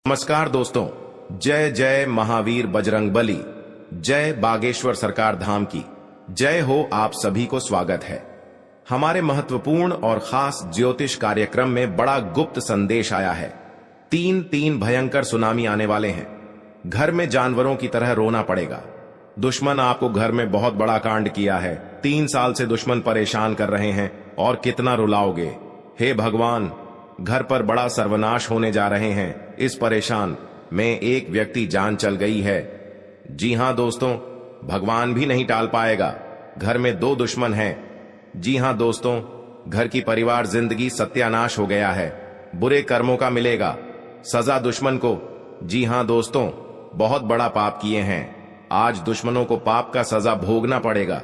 नमस्कार दोस्तों, जय जय महावीर बजरंगबली, जय बागेश्वर सरकार धाम की जय हो। आप सभी को स्वागत है। हमारे महत्वपूर्ण और खास ज्योतिष कार्यक्रम में बड़ा गुप्त संदेश आया है। तीन भयंकर सुनामी आने वाले हैं। घर में जानवरों की तरह रोना पड़ेगा। दुश्मन आपको घर में बहुत बड़ा कांड किया है। 3 साल से दुश्मन परेशान कर रहे हैं और कितना रुलाओगे। हे भगवान, घर पर बड़ा सर्वनाश होने जा रहे हैं। इस परेशान में एक व्यक्ति जान चल गई है। जी हां दोस्तों, भगवान भी नहीं टाल पाएगा। घर में 2 दुश्मन हैं। जी हां दोस्तों, घर की परिवार जिंदगी सत्यानाश हो गया है। बुरे कर्मों का मिलेगा सजा दुश्मन को। जी हां दोस्तों, बहुत बड़ा पाप किए हैं। आज दुश्मनों को पाप का सजा भोगना पड़ेगा।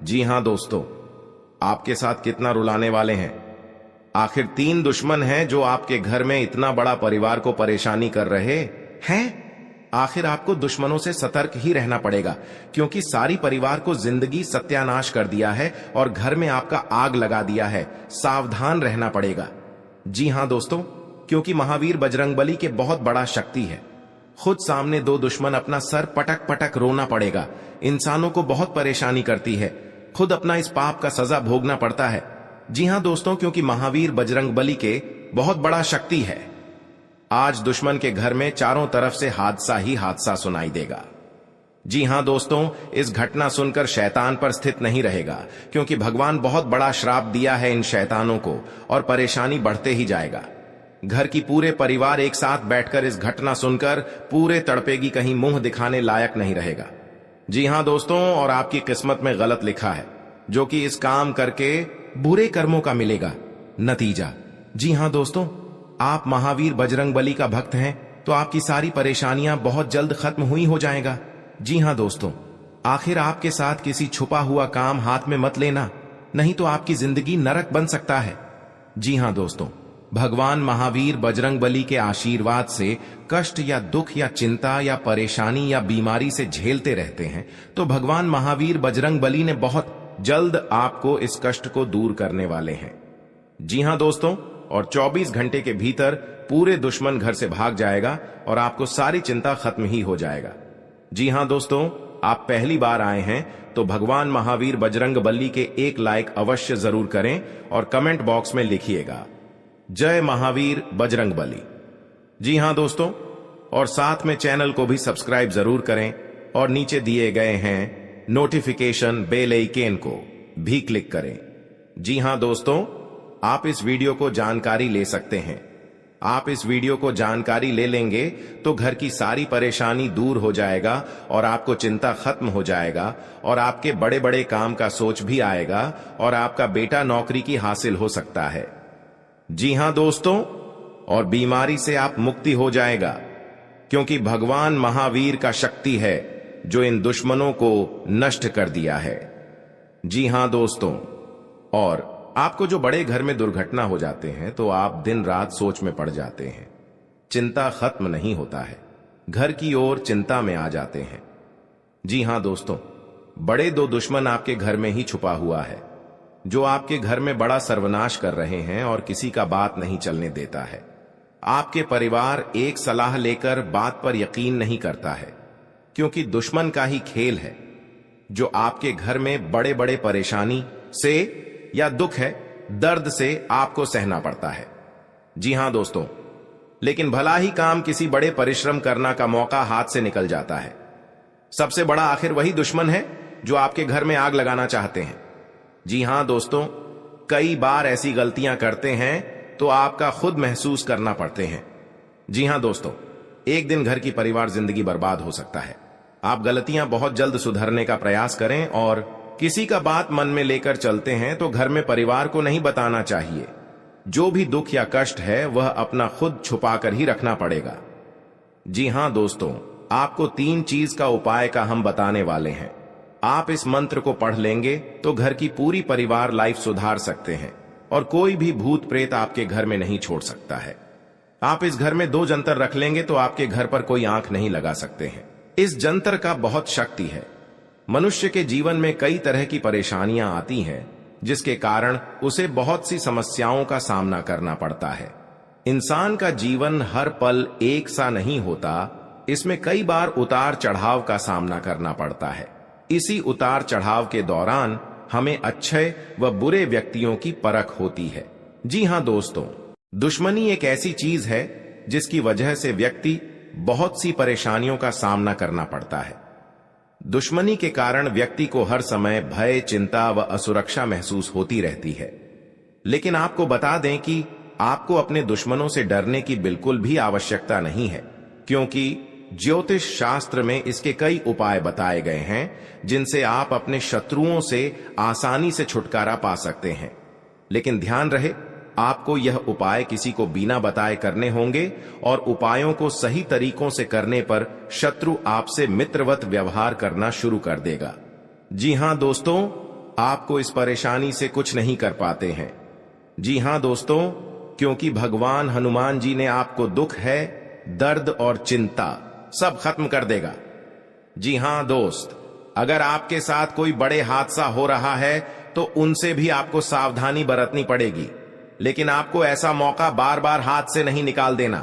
जी हां दोस्तों, आपके साथ कितना रुलाने वाले हैं। आखिर 3 दुश्मन हैं जो आपके घर में इतना बड़ा परिवार को परेशानी कर रहे हैं। आखिर आपको दुश्मनों से सतर्क ही रहना पड़ेगा, क्योंकि सारी परिवार को जिंदगी सत्यानाश कर दिया है और घर में आपका आग लगा दिया है। सावधान रहना पड़ेगा। जी हां दोस्तों, क्योंकि महावीर बजरंगबली के बहुत बड़ा शक्ति है। खुद सामने 2 दुश्मन अपना सर पटक पटक रोना पड़ेगा। इंसानों को बहुत परेशानी करती है। खुद अपना इस पाप का सजा भोगना पड़ता है। जी हां दोस्तों, क्योंकि महावीर बजरंगबली के बहुत बड़ा शक्ति है। आज दुश्मन के घर में चारों तरफ से हादसा ही हादसा सुनाई देगा। जी हां दोस्तों, इस घटना सुनकर शैतान पर स्थित नहीं रहेगा, क्योंकि भगवान बहुत बड़ा श्राप दिया है इन शैतानों को और परेशानी बढ़ते ही जाएगा। घर की पूरे परिवार एक साथ बैठकर इस घटना सुनकर पूरे तड़पेगी, कहीं मुंह दिखाने लायक नहीं रहेगा। जी हां दोस्तों, और आपकी किस्मत में गलत लिखा है, जो कि इस काम करके बुरे कर्मों का मिलेगा नतीजा। जी हां दोस्तों, आप महावीर बजरंगबली का भक्त हैं तो आपकी सारी परेशानियां बहुत जल्द खत्म हुई हो जाएगा। जी हां दोस्तों, आखिर आपके साथ किसी छुपा हुआ काम हाथ में मत लेना, नहीं तो आपकी जिंदगी नरक बन सकता है। जी हां दोस्तों, भगवान महावीर बजरंगबली के आशीर्वाद से कष्ट या दुख या चिंता या परेशानी या बीमारी से झेलते रहते हैं, तो भगवान महावीर बजरंगबली ने बहुत जल्द आपको इस कष्ट को दूर करने वाले हैं। जी हां दोस्तों, और 24 घंटे के भीतर पूरे दुश्मन घर से भाग जाएगा और आपको सारी चिंता खत्म ही हो जाएगा। जी हां दोस्तों, आप पहली बार आए हैं तो भगवान महावीर बजरंगबली के 1 लाइक अवश्य जरूर करें और कमेंट बॉक्स में लिखिएगा जय महावीर बजरंगबली। जी हां दोस्तों, और साथ में चैनल को भी सब्सक्राइब जरूर करें और नीचे दिए गए हैं नोटिफिकेशन बेल आइकन को भी क्लिक करें। जी हां दोस्तों, आप इस वीडियो को जानकारी ले सकते हैं। आप इस वीडियो को जानकारी ले लेंगे तो घर की सारी परेशानी दूर हो जाएगा और आपको चिंता खत्म हो जाएगा और आपके बड़े बड़े काम का सोच भी आएगा और आपका बेटा नौकरी की हासिल हो सकता है। जी हां दोस्तों, और बीमारी से आप मुक्ति हो जाएगा, क्योंकि भगवान महावीर का शक्ति है जो इन दुश्मनों को नष्ट कर दिया है। जी हां दोस्तों, और आपको जो बड़े घर में दुर्घटना हो जाते हैं तो आप दिन रात सोच में पड़ जाते हैं। चिंता खत्म नहीं होता है, घर की ओर चिंता में आ जाते हैं। जी हां दोस्तों, बड़े 2 दुश्मन आपके घर में ही छुपा हुआ है, जो आपके घर में बड़ा सर्वनाश कर रहे हैं और किसी का बात नहीं चलने देता है। आपके परिवार एक सलाह लेकर बात पर यकीन नहीं करता है, क्योंकि दुश्मन का ही खेल है जो आपके घर में बड़े बड़े परेशानी से या दुख है, दर्द से आपको सहना पड़ता है। जी हां दोस्तों, लेकिन भला ही काम किसी बड़े परिश्रम करना का मौका हाथ से निकल जाता है। सबसे बड़ा आखिर वही दुश्मन है जो आपके घर में आग लगाना चाहते हैं। जी हां दोस्तों, कई बार ऐसी गलतियां करते हैं तो आपका खुद महसूस करना पड़ते हैं। जी हां दोस्तों, एक दिन घर की परिवार जिंदगी बर्बाद हो सकता है। आप गलतियां बहुत जल्द सुधरने का प्रयास करें और किसी का बात मन में लेकर चलते हैं तो घर में परिवार को नहीं बताना चाहिए। जो भी दुख या कष्ट है वह अपना खुद छुपा कर ही रखना पड़ेगा। जी हां दोस्तों, आपको 3 चीज का उपाय का हम बताने वाले हैं। आप इस मंत्र को पढ़ लेंगे तो घर की पूरी परिवार लाइफ सुधार सकते हैं और कोई भी भूत प्रेत आपके घर में नहीं छोड़ सकता है। आप इस घर में 2 जंतर रख लेंगे तो आपके घर पर कोई आंख नहीं लगा सकते हैं। इस जंतर का बहुत शक्ति है। मनुष्य के जीवन में कई तरह की परेशानियां आती हैं, जिसके कारण उसे बहुत सी समस्याओं का सामना करना पड़ता है। इंसान का जीवन हर पल एक सा नहीं होता, इसमें कई बार उतार चढ़ाव का सामना करना पड़ता है। इसी उतार चढ़ाव के दौरान हमें अच्छे व बुरे व्यक्तियों की परख होती है। जी हां दोस्तों, दुश्मनी एक ऐसी चीज है जिसकी वजह से व्यक्ति बहुत सी परेशानियों का सामना करना पड़ता है। दुश्मनी के कारण व्यक्ति को हर समय भय, चिंता व असुरक्षा महसूस होती रहती है। लेकिन आपको बता दें कि आपको अपने दुश्मनों से डरने की बिल्कुल भी आवश्यकता नहीं है, क्योंकि ज्योतिष शास्त्र में इसके कई उपाय बताए गए हैं जिनसे आप अपने शत्रुओं से आसानी से छुटकारा पा सकते हैं। लेकिन ध्यान रहे, आपको यह उपाय किसी को बिना बताए करने होंगे और उपायों को सही तरीकों से करने पर शत्रु आपसे मित्रवत व्यवहार करना शुरू कर देगा। जी हां दोस्तों, आपको इस परेशानी से कुछ नहीं कर पाते हैं। जी हां दोस्तों, क्योंकि भगवान हनुमान जी ने आपको दुख है, दर्द और चिंता सब खत्म कर देगा। जी हां दोस्त, अगर आपके साथ कोई बड़े हादसा हो रहा है तो उनसे भी आपको सावधानी बरतनी पड़ेगी। लेकिन आपको ऐसा मौका बार बार हाथ से नहीं निकाल देना,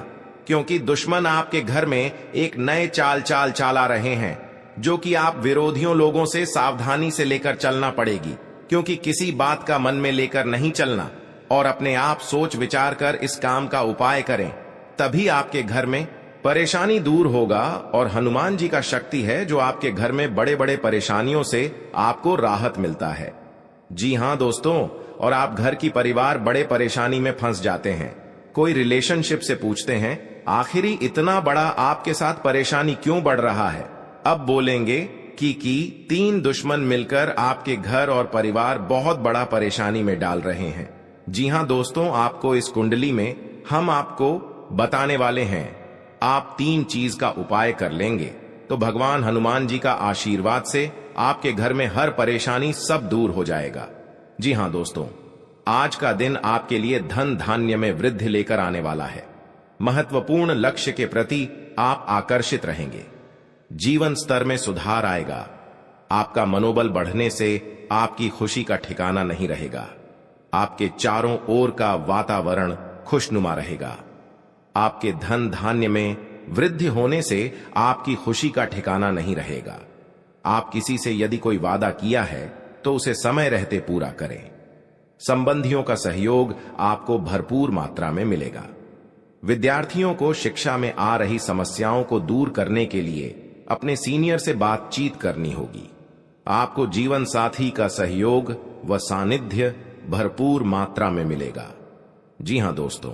क्योंकि दुश्मन आपके घर में एक नए चाल चला रहे हैं, जो कि आप विरोधियों लोगों से सावधानी से लेकर चलना पड़ेगी। क्योंकि किसी बात का मन में लेकर नहीं चलना और अपने आप सोच विचार कर इस काम का उपाय करें, तभी आपके घर में परेशानी दूर होगा। और हनुमान जी का शक्ति है जो आपके घर में बड़े बड़े परेशानियों से आपको राहत मिलता है। जी हां दोस्तों, और आप घर की परिवार बड़े परेशानी में फंस जाते हैं। कोई रिलेशनशिप से पूछते हैं, आखिरी इतना बड़ा आपके साथ परेशानी क्यों बढ़ रहा है? अब बोलेंगे कि 3 दुश्मन मिलकर आपके घर और परिवार बहुत बड़ा परेशानी में डाल रहे हैं। जी हां दोस्तों, आपको इस कुंडली में हम आपको बताने वाले हैं। आप 3 चीज का उपाय कर लेंगे तो भगवान हनुमान जी का आशीर्वाद से आपके घर में हर परेशानी सब दूर हो जाएगा। जी हां दोस्तों, आज का दिन आपके लिए धन धान्य में वृद्धि लेकर आने वाला है। महत्वपूर्ण लक्ष्य के प्रति आप आकर्षित रहेंगे। जीवन स्तर में सुधार आएगा। आपका मनोबल बढ़ने से आपकी खुशी का ठिकाना नहीं रहेगा। आपके चारों ओर का वातावरण खुशनुमा रहेगा। आपके धन धान्य में वृद्धि होने से आपकी खुशी का ठिकाना नहीं रहेगा। आप किसी से यदि कोई वादा किया है तो उसे समय रहते पूरा करें। संबंधियों का सहयोग आपको भरपूर मात्रा में मिलेगा। विद्यार्थियों को शिक्षा में आ रही समस्याओं को दूर करने के लिए अपने सीनियर से बातचीत करनी होगी। आपको जीवन साथी का सहयोग व सानिध्य भरपूर मात्रा में मिलेगा। जी हां दोस्तों,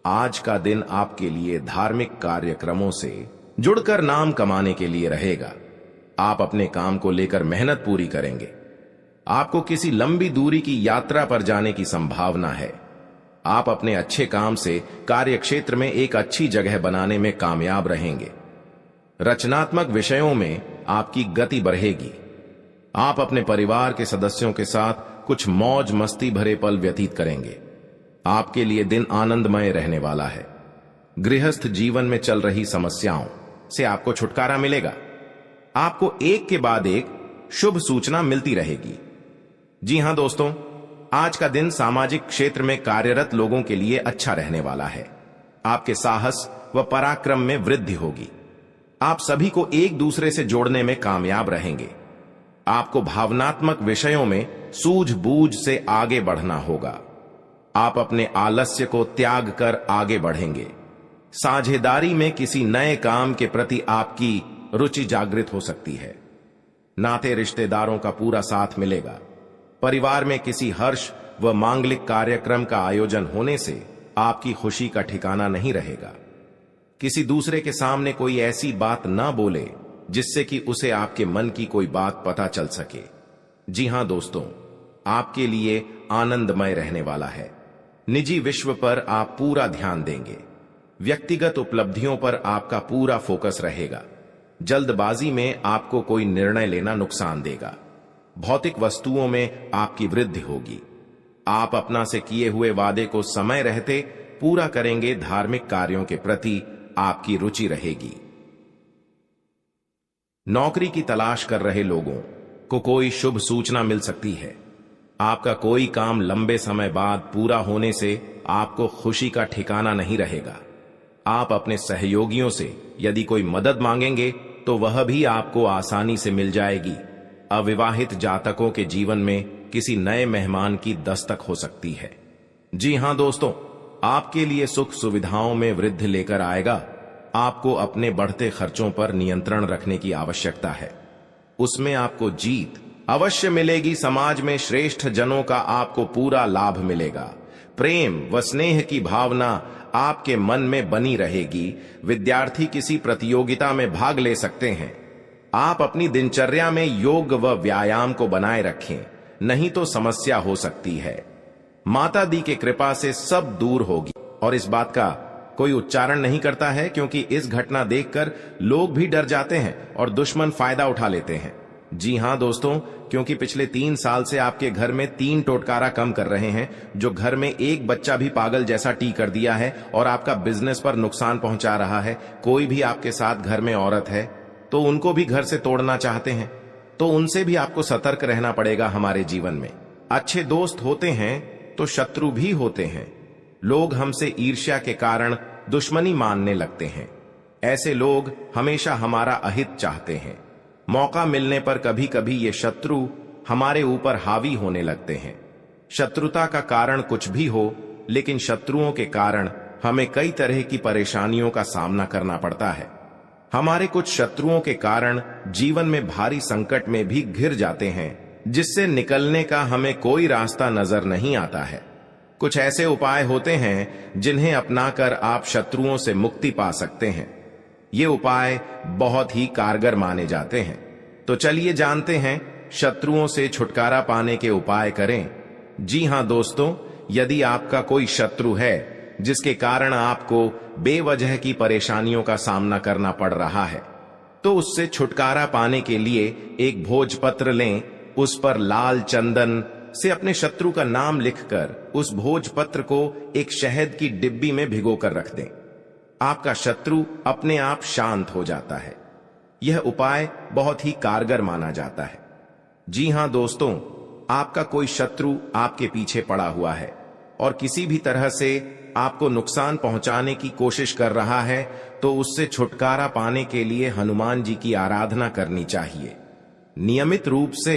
आज का दिन आपके लिए धार्मिक कार्यक्रमों से जुड़कर नाम कमाने के लिए रहेगा। आप अपने काम को लेकर मेहनत पूरी करेंगे। आपको किसी लंबी दूरी की यात्रा पर जाने की संभावना है। आप अपने अच्छे काम से कार्यक्षेत्र में एक अच्छी जगह बनाने में कामयाब रहेंगे। रचनात्मक विषयों में आपकी गति बढ़ेगी। आप अपने परिवार के सदस्यों के साथ कुछ मौज मस्ती भरे पल व्यतीत करेंगे। आपके लिए दिन आनंदमय रहने वाला है। गृहस्थ जीवन में चल रही समस्याओं से आपको छुटकारा मिलेगा। आपको एक के बाद एक शुभ सूचना मिलती रहेगी। जी हां दोस्तों, आज का दिन सामाजिक क्षेत्र में कार्यरत लोगों के लिए अच्छा रहने वाला है। आपके साहस व पराक्रम में वृद्धि होगी। आप सभी को एक दूसरे से जोड़ने में कामयाब रहेंगे। आपको भावनात्मक विषयों में सूझबूझ से आगे बढ़ना होगा। आप अपने आलस्य को त्याग कर आगे बढ़ेंगे। साझेदारी में किसी नए काम के प्रति आपकी रुचि जागृत हो सकती है। नाते रिश्तेदारों का पूरा साथ मिलेगा। परिवार में किसी हर्ष व मांगलिक कार्यक्रम का आयोजन होने से आपकी खुशी का ठिकाना नहीं रहेगा। किसी दूसरे के सामने कोई ऐसी बात ना बोले जिससे कि उसे आपके मन की कोई बात पता चल सके। जी हां दोस्तों, आपके लिए आनंदमय रहने वाला है। निजी विश्व पर आप पूरा ध्यान देंगे। व्यक्तिगत उपलब्धियों पर आपका पूरा फोकस रहेगा। जल्दबाजी में आपको कोई निर्णय लेना नुकसान देगा। भौतिक वस्तुओं में आपकी वृद्धि होगी। आप अपना से किए हुए वादे को समय रहते पूरा करेंगे। धार्मिक कार्यों के प्रति आपकी रुचि रहेगी। नौकरी की तलाश कर रहे लोगों को कोई शुभ सूचना मिल सकती है। आपका कोई काम लंबे समय बाद पूरा होने से आपको खुशी का ठिकाना नहीं रहेगा। आप अपने सहयोगियों से यदि कोई मदद मांगेंगे तो वह भी आपको आसानी से मिल जाएगी। अविवाहित जातकों के जीवन में किसी नए मेहमान की दस्तक हो सकती है। जी हां दोस्तों, आपके लिए सुख सुविधाओं में वृद्धि लेकर आएगा। आपको अपने बढ़ते खर्चों पर नियंत्रण रखने की आवश्यकता है, उसमें आपको जीत अवश्य मिलेगी। समाज में श्रेष्ठ जनों का आपको पूरा लाभ मिलेगा। प्रेम व स्नेह की भावना आपके मन में बनी रहेगी। विद्यार्थी किसी प्रतियोगिता में भाग ले सकते हैं। आप अपनी दिनचर्या में योग व व्यायाम को बनाए रखें, नहीं तो समस्या हो सकती है। माता दी की कृपा से सब दूर होगी। और इस बात का कोई उच्चारण नहीं करता है, क्योंकि इस घटना देखकर लोग भी डर जाते हैं और दुश्मन फायदा उठा लेते हैं। जी हां दोस्तों, क्योंकि पिछले 3 साल से आपके घर में 3 टोटकारा कम कर रहे हैं, जो घर में एक बच्चा भी पागल जैसा टी कर दिया है और आपका बिजनेस पर नुकसान पहुंचा रहा है। कोई भी आपके साथ घर में औरत है तो उनको भी घर से तोड़ना चाहते हैं, तो उनसे भी आपको सतर्क रहना पड़ेगा। हमारे जीवन में अच्छे दोस्त होते हैं तो शत्रु भी होते हैं। लोग हमसे ईर्ष्या के कारण दुश्मनी मानने लगते हैं। ऐसे लोग हमेशा हमारा अहित चाहते हैं। मौका मिलने पर कभी कभी ये शत्रु हमारे ऊपर हावी होने लगते हैं। शत्रुता का कारण कुछ भी हो, लेकिन शत्रुओं के कारण हमें कई तरह की परेशानियों का सामना करना पड़ता है। हमारे कुछ शत्रुओं के कारण जीवन में भारी संकट में भी घिर जाते हैं, जिससे निकलने का हमें कोई रास्ता नजर नहीं आता है। कुछ ऐसे उपाय होते हैं जिन्हें अपनाकर आप शत्रुओं से मुक्ति पा सकते हैं। ये उपाय बहुत ही कारगर माने जाते हैं। तो चलिए जानते हैं शत्रुओं से छुटकारा पाने के उपाय करें। जी हां दोस्तों, यदि आपका कोई शत्रु है जिसके कारण आपको बेवजह की परेशानियों का सामना करना पड़ रहा है, तो उससे छुटकारा पाने के लिए एक भोजपत्र लें। उस पर लाल चंदन से अपने शत्रु का नाम लिखकर उस भोजपत्र को एक शहद की डिब्बी में भिगोकर रख दें। आपका शत्रु अपने आप शांत हो जाता है। यह उपाय बहुत ही कारगर माना जाता है। जी हां दोस्तों, आपका कोई शत्रु आपके पीछे पड़ा हुआ है और किसी भी तरह से आपको नुकसान पहुंचाने की कोशिश कर रहा है, तो उससे छुटकारा पाने के लिए हनुमान जी की आराधना करनी चाहिए। नियमित रूप से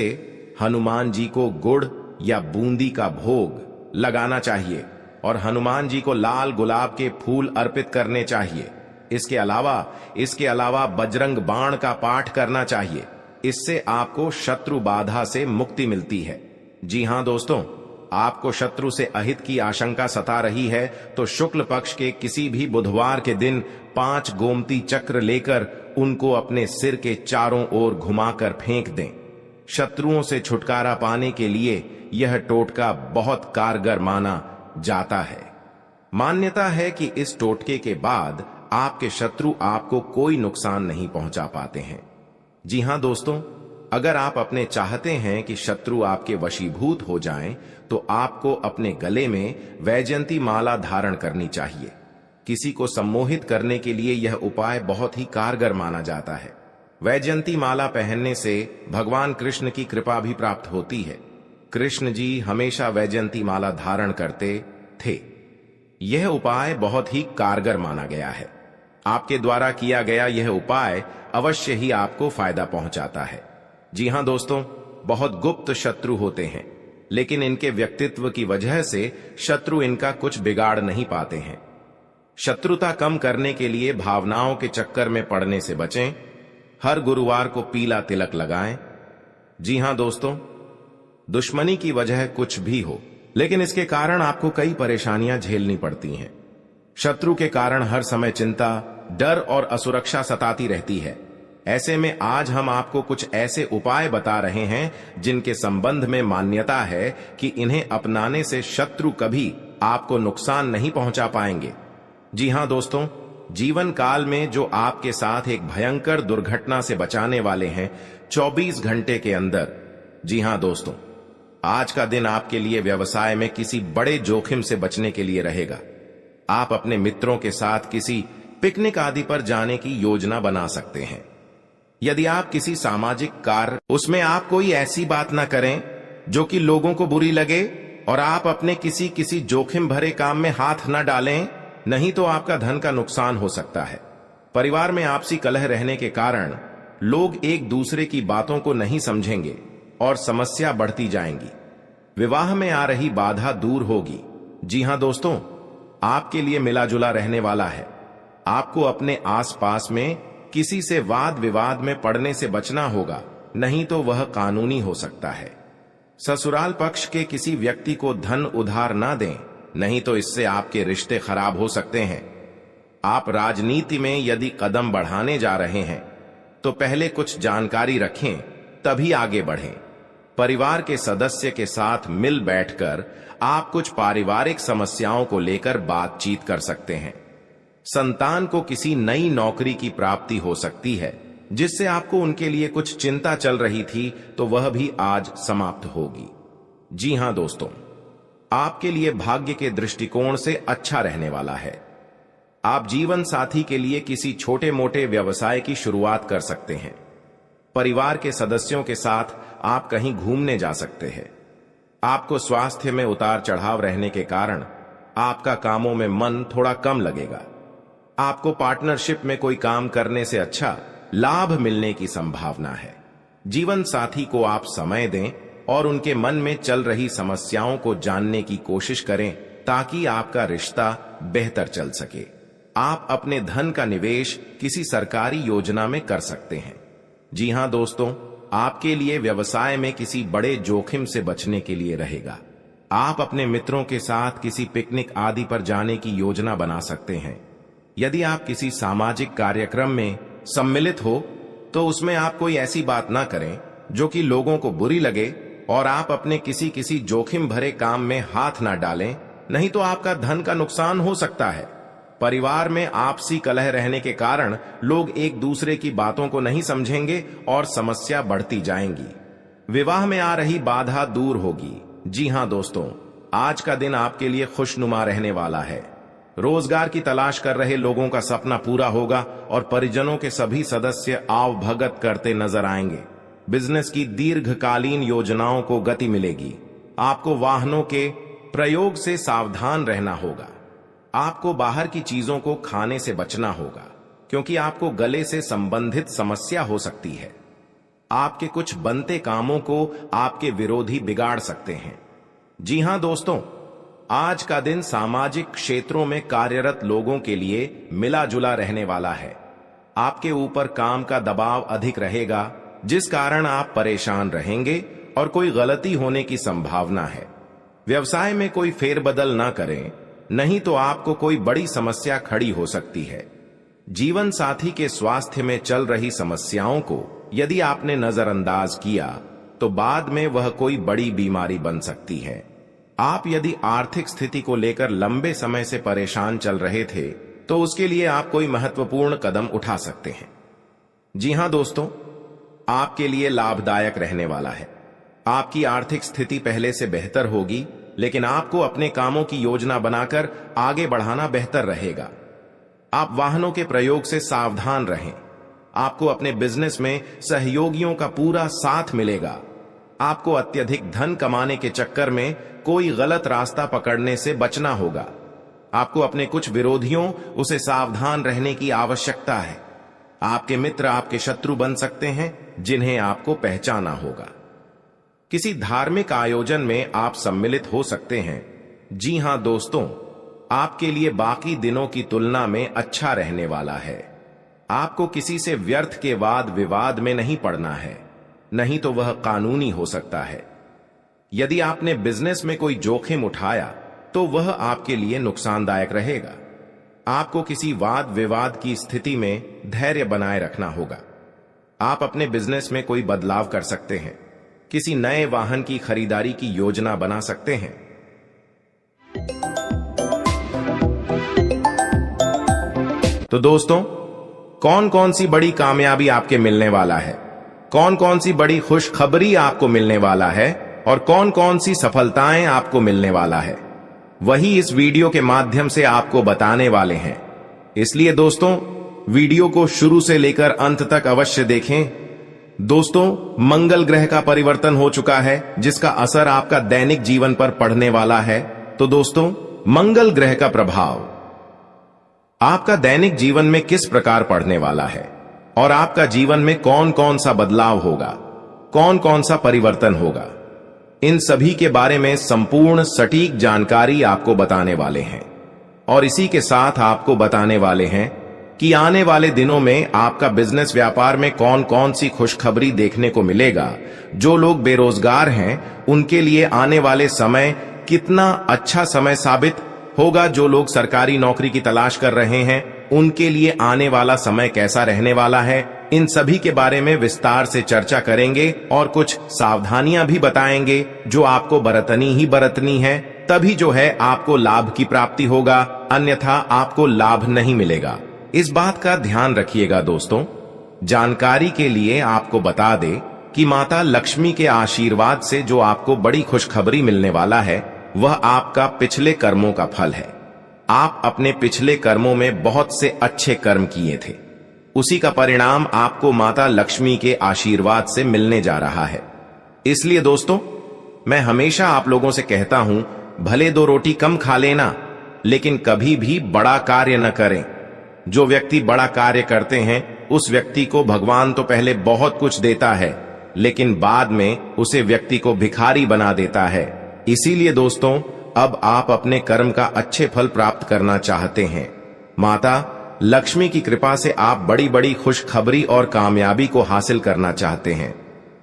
हनुमान जी को गुड़ या बूंदी का भोग लगाना चाहिए और हनुमान जी को लाल गुलाब के फूल अर्पित करने चाहिए। इसके अलावा बजरंग बाण का पाठ करना चाहिए। इससे आपको शत्रु बाधा से मुक्ति मिलती है। जी हां दोस्तों, आपको शत्रु से अहित की आशंका सता रही है तो शुक्ल पक्ष के किसी भी बुधवार के दिन 5 गोमती चक्र लेकर उनको अपने सिर के चारों ओर घुमाकर फेंक दें। शत्रुओं से छुटकारा पाने के लिए यह टोटका बहुत कारगर माना जाता है। मान्यता है कि इस टोटके के बाद आपके शत्रु आपको कोई नुकसान नहीं पहुंचा पाते हैं। जी हां दोस्तों, अगर आप अपने चाहते हैं कि शत्रु आपके वशीभूत हो जाएं, तो आपको अपने गले में वैजयंती माला धारण करनी चाहिए। किसी को सम्मोहित करने के लिए यह उपाय बहुत ही कारगर माना जाता है। वैजयंती माला पहनने से भगवान कृष्ण की कृपा भी प्राप्त होती है। कृष्ण जी हमेशा वैजयंती माला धारण करते थे। यह उपाय बहुत ही कारगर माना गया है। आपके द्वारा किया गया यह उपाय अवश्य ही आपको फायदा पहुंचाता है। जी हां दोस्तों, बहुत गुप्त शत्रु होते हैं, लेकिन इनके व्यक्तित्व की वजह से शत्रु इनका कुछ बिगाड़ नहीं पाते हैं। शत्रुता कम करने के लिए भावनाओं के चक्कर में पड़ने से बचें। हर गुरुवार को पीला तिलक लगाएं। जी हां दोस्तों, दुश्मनी की वजह कुछ भी हो, लेकिन इसके कारण आपको कई परेशानियां झेलनी पड़ती हैं। शत्रु के कारण हर समय चिंता, डर और असुरक्षा सताती रहती है। ऐसे में आज हम आपको कुछ ऐसे उपाय बता रहे हैं जिनके संबंध में मान्यता है कि इन्हें अपनाने से शत्रु कभी आपको नुकसान नहीं पहुंचा पाएंगे। जी हां दोस्तों, जीवन काल में जो आपके साथ एक भयंकर दुर्घटना से बचाने वाले हैं 24 घंटे के अंदर। जी हां दोस्तों, आज का दिन आपके लिए व्यवसाय में किसी बड़े जोखिम से बचने के लिए रहेगा। आप अपने मित्रों के साथ किसी पिकनिक आदि पर जाने की योजना बना सकते हैं। यदि आप किसी सामाजिक कार्य, उसमें आप कोई ऐसी बात ना करें जो कि लोगों को बुरी लगे और आप अपने किसी जोखिम भरे काम में हाथ न डालें, नहीं तो आपका धन का नुकसान हो सकता है। परिवार में आपसी कलह रहने के कारण लोग एक दूसरे की बातों को नहीं समझेंगे और समस्या बढ़ती जाएंगी। विवाह में आ रही बाधा दूर होगी। जी हां दोस्तों, आपके लिए मिला जुला रहने वाला है। आपको अपने आसपास में किसी से वाद विवाद में पड़ने से बचना होगा, नहीं तो वह कानूनी हो सकता है। ससुराल पक्ष के किसी व्यक्ति को धन उधार ना दें, नहीं तो इससे आपके रिश्ते खराब हो सकते हैं। आप राजनीति में यदि कदम बढ़ाने जा रहे हैं तो पहले कुछ जानकारी रखें, तभी आगे बढ़ें। परिवार के सदस्य के साथ मिल बैठकर आप कुछ पारिवारिक समस्याओं को लेकर बातचीत कर सकते हैं। संतान को किसी नई नौकरी की प्राप्ति हो सकती है, जिससे आपको उनके लिए कुछ चिंता चल रही थी, तो वह भी आज समाप्त होगी। जी हां दोस्तों, आपके लिए भाग्य के दृष्टिकोण से अच्छा रहने वाला है। आप जीवन साथी के लिए किसी छोटे मोटे व्यवसाय की शुरुआत कर सकते हैं। परिवार के सदस्यों के साथ आप कहीं घूमने जा सकते हैं। आपको स्वास्थ्य में उतार चढ़ाव रहने के कारण आपका कामों में मन थोड़ा कम लगेगा। आपको पार्टनरशिप में कोई काम करने से अच्छा लाभ मिलने की संभावना है। जीवन साथी को आप समय दें और उनके मन में चल रही समस्याओं को जानने की कोशिश करें, ताकि आपका रिश्ता बेहतर चल सके। आप अपने धन का निवेश किसी सरकारी योजना में कर सकते हैं। जी हां दोस्तों, आपके लिए व्यवसाय में किसी बड़े जोखिम से बचने के लिए रहेगा। आप अपने मित्रों के साथ किसी पिकनिक आदि पर जाने की योजना बना सकते हैं। यदि आप किसी सामाजिक कार्यक्रम में सम्मिलित हो तो उसमें आप कोई ऐसी बात ना करें जो कि लोगों को बुरी लगे, और आप अपने किसी जोखिम भरे काम में हाथ ना डालें, नहीं तो आपका धन का नुकसान हो सकता है। परिवार में आपसी कलह रहने के कारण लोग एक दूसरे की बातों को नहीं समझेंगे और समस्या बढ़ती जाएंगी। विवाह में आ रही बाधा दूर होगी। जी हां दोस्तों, आज का दिन आपके लिए खुशनुमा रहने वाला है। रोजगार की तलाश कर रहे लोगों का सपना पूरा होगा और परिजनों के सभी सदस्य आवभगत करते नजर आएंगे। बिजनेस की दीर्घकालीन योजनाओं को गति मिलेगी। आपको वाहनों के प्रयोग से सावधान रहना होगा। आपको बाहर की चीजों को खाने से बचना होगा, क्योंकि आपको गले से संबंधित समस्या हो सकती है। आपके कुछ बनते कामों को आपके विरोधी बिगाड़ सकते हैं। जी हां दोस्तों, आज का दिन सामाजिक क्षेत्रों में कार्यरत लोगों के लिए मिला जुला रहने वाला है। आपके ऊपर काम का दबाव अधिक रहेगा, जिस कारण आप परेशान रहेंगे और कोई गलती होने की संभावना है। व्यवसाय में कोई फेरबदल ना करें, नहीं तो आपको कोई बड़ी समस्या खड़ी हो सकती है। जीवन साथी के स्वास्थ्य में चल रही समस्याओं को यदि आपने नजरअंदाज किया तो बाद में वह कोई बड़ी बीमारी बन सकती है। आप यदि आर्थिक स्थिति को लेकर लंबे समय से परेशान चल रहे थे तो उसके लिए आप कोई महत्वपूर्ण कदम उठा सकते हैं। जी हां दोस्तों, आपके लिए लाभदायक रहने वाला है। आपकी आर्थिक स्थिति पहले से बेहतर होगी, लेकिन आपको अपने कामों की योजना बनाकर आगे बढ़ाना बेहतर रहेगा। आप वाहनों के प्रयोग से सावधान रहें। आपको अपने बिजनेस में सहयोगियों का पूरा साथ मिलेगा। आपको अत्यधिक धन कमाने के चक्कर में कोई गलत रास्ता पकड़ने से बचना होगा। आपको अपने कुछ विरोधियों उसे सावधान रहने की आवश्यकता है। आपके मित्र आपके शत्रु बन सकते हैं, जिन्हें आपको पहचाना होगा। किसी धार्मिक आयोजन में आप सम्मिलित हो सकते हैं। जी हां दोस्तों, आपके लिए बाकी दिनों की तुलना में अच्छा रहने वाला है। आपको किसी से व्यर्थ के वाद विवाद में नहीं पड़ना है, नहीं तो वह कानूनी हो सकता है। यदि आपने बिजनेस में कोई जोखिम उठाया तो वह आपके लिए नुकसानदायक रहेगा। आपको किसी वाद विवाद की स्थिति में धैर्य बनाए रखना होगा। आप अपने बिजनेस में कोई बदलाव कर सकते हैं। किसी नए वाहन की खरीदारी की योजना बना सकते हैं। तो दोस्तों, कौन कौन सी बड़ी कामयाबी आपके मिलने वाला है, कौन कौन सी बड़ी खुशखबरी आपको मिलने वाला है और कौन कौन सी सफलताएं आपको मिलने वाला है, वही इस वीडियो के माध्यम से आपको बताने वाले हैं। इसलिए दोस्तों, वीडियो को शुरू से लेकर अंत तक अवश्य देखें। दोस्तों, मंगल ग्रह का परिवर्तन हो चुका है, जिसका असर आपका दैनिक जीवन पर पड़ने वाला है। तो दोस्तों, मंगल ग्रह का प्रभाव आपका दैनिक जीवन में किस प्रकार पड़ने वाला है और आपका जीवन में कौन कौन सा बदलाव होगा, कौन कौन सा परिवर्तन होगा, इन सभी के बारे में संपूर्ण सटीक जानकारी आपको बताने वाले हैं। और इसी के साथ आपको बताने वाले हैं कि आने वाले दिनों में आपका बिजनेस व्यापार में कौन कौन सी खुशखबरी देखने को मिलेगा। जो लोग बेरोजगार हैं उनके लिए आने वाले समय कितना अच्छा समय साबित होगा। जो लोग सरकारी नौकरी की तलाश कर रहे हैं उनके लिए आने वाला समय कैसा रहने वाला है, इन सभी के बारे में विस्तार से चर्चा करेंगे और कुछ सावधानियां भी बताएंगे जो आपको बरतनी ही बरतनी है, तभी जो है आपको लाभ की प्राप्ति होगा, अन्यथा आपको लाभ नहीं मिलेगा। इस बात का ध्यान रखिएगा दोस्तों। जानकारी के लिए आपको बता दे कि माता लक्ष्मी के आशीर्वाद से जो आपको बड़ी खुशखबरी मिलने वाला है वह आपका पिछले कर्मों का फल है। आप अपने पिछले कर्मों में बहुत से अच्छे कर्म किए थे, उसी का परिणाम आपको माता लक्ष्मी के आशीर्वाद से मिलने जा रहा है। इसलिए दोस्तों, मैं हमेशा आप लोगों से कहता हूं, भले 2 रोटी कम खा लेना, लेकिन कभी भी बड़ा कार्य न करें। जो व्यक्ति बड़ा कार्य करते हैं उस व्यक्ति को भगवान तो पहले बहुत कुछ देता है, लेकिन बाद में उसे व्यक्ति को भिखारी बना देता है। इसीलिए दोस्तों, अब आप अपने कर्म का अच्छे फल प्राप्त करना चाहते हैं। माता लक्ष्मी की कृपा से आप बड़ी बड़ी खुशखबरी और कामयाबी को हासिल करना चाहते हैं।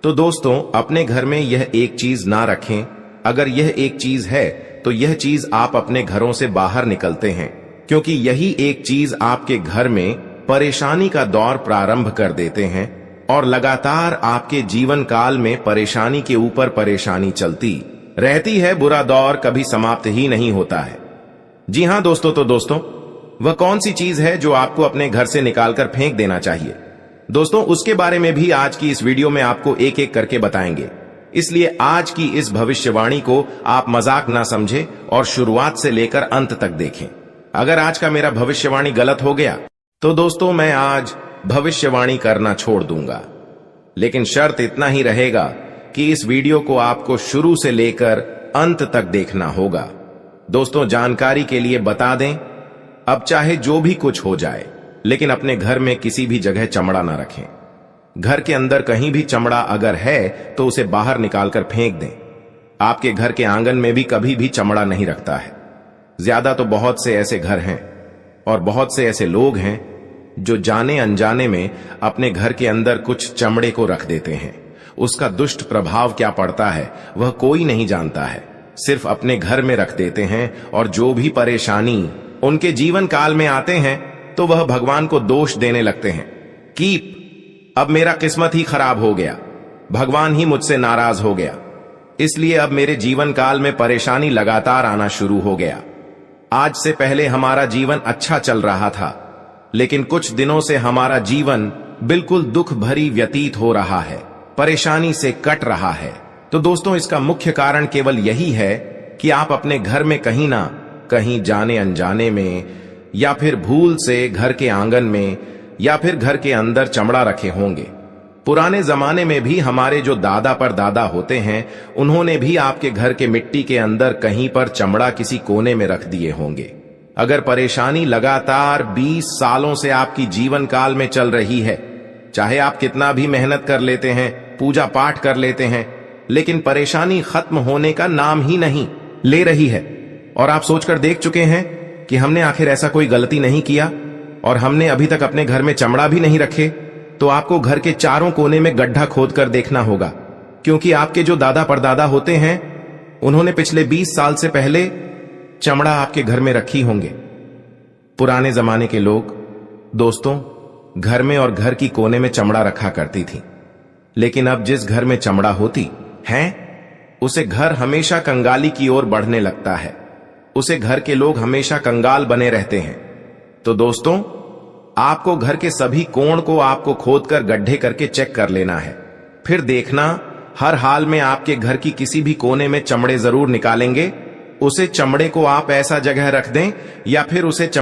तो दोस्तों, अपने घर में यह एक चीज ना रखें। अगर यह एक चीज है तो यह चीज आप अपने घरों से बाहर निकलते हैं, क्योंकि यही एक चीज आपके घर में परेशानी का दौर प्रारंभ कर देते हैं और लगातार आपके जीवन काल में परेशानी के ऊपर परेशानी चलती रहती है। बुरा दौर कभी समाप्त ही नहीं होता है। जी हां दोस्तों, तो दोस्तों, वह कौन सी चीज है जो आपको अपने घर से निकालकर फेंक देना चाहिए? दोस्तों, उसके बारे में भी आज की इस वीडियो में आपको एक एक करके बताएंगे। इसलिए आज की इस भविष्यवाणी को आप मजाक ना समझें और शुरुआत से लेकर अंत तक देखें। अगर आज का मेरा भविष्यवाणी गलत हो गया तो दोस्तों, मैं आज भविष्यवाणी करना छोड़ दूंगा, लेकिन शर्त इतना ही रहेगा कि इस वीडियो को आपको शुरू से लेकर अंत तक देखना होगा। दोस्तों, जानकारी के लिए बता दें, अब चाहे जो भी कुछ हो जाए, लेकिन अपने घर में किसी भी जगह चमड़ा ना रखें। घर के अंदर कहीं भी चमड़ा अगर है तो उसे बाहर निकालकर फेंक दें। आपके घर के आंगन में भी कभी भी चमड़ा नहीं रखता है। ज्यादा तो बहुत से ऐसे घर हैं और बहुत से ऐसे लोग हैं जो जाने अनजाने में अपने घर के अंदर कुछ चमड़े को रख देते हैं। उसका दुष्ट प्रभाव क्या पड़ता है वह कोई नहीं जानता है, सिर्फ अपने घर में रख देते हैं और जो भी परेशानी उनके जीवन काल में आते हैं तो वह भगवान को दोष देने लगते हैं कि अब मेरा किस्मत ही खराब हो गया, भगवान ही मुझसे नाराज हो गया, इसलिए अब मेरे जीवन काल में परेशानी लगातार आना शुरू हो गया। आज से पहले हमारा जीवन अच्छा चल रहा था, लेकिन कुछ दिनों से हमारा जीवन बिल्कुल दुख भरी व्यतीत हो रहा है, परेशानी से कट रहा है। तो दोस्तों, इसका मुख्य कारण केवल यही है कि आप अपने घर में कहीं ना कहीं जाने अनजाने में या फिर भूल से घर के आंगन में या फिर घर के अंदर चमड़ा रखे होंगे। पुराने जमाने में भी हमारे जो दादा परदादा होते हैं उन्होंने भी आपके घर के मिट्टी के अंदर कहीं पर चमड़ा किसी कोने में रख दिए होंगे। अगर परेशानी लगातार 20 सालों से आपकी जीवन काल में चल रही है, चाहे आप कितना भी मेहनत कर लेते हैं, पूजा पाठ कर लेते हैं, लेकिन परेशानी खत्म होने का नाम ही नहीं ले रही है, और आप सोचकर देख चुके हैं कि हमने आखिर ऐसा कोई गलती नहीं किया और हमने अभी तक अपने घर में चमड़ा भी नहीं रखे, तो आपको घर के चारों कोने में गड्ढा खोदकर देखना होगा, क्योंकि आपके जो दादा परदादा होते हैं उन्होंने पिछले 20 साल से पहले चमड़ा आपके घर में रखी होंगे। पुराने जमाने के लोग दोस्तों घर में और घर की कोने में चमड़ा रखा करती थी, लेकिन अब जिस घर में चमड़ा होती है उसे घर हमेशा कंगाली की ओर बढ़ने लगता है, उसे घर के लोग हमेशा कंगाल बने रहते हैं। तो दोस्तों, आपको घर के सभी कोण को आपको खोदकर गड्ढे करके चेक कर लेना है, फिर देखना हर हाल में आपके घर की किसी भी कोने में चमड़े जरूर निकालेंगे। उसे चमड़े को आप ऐसा जगह रख दें या फिर उसे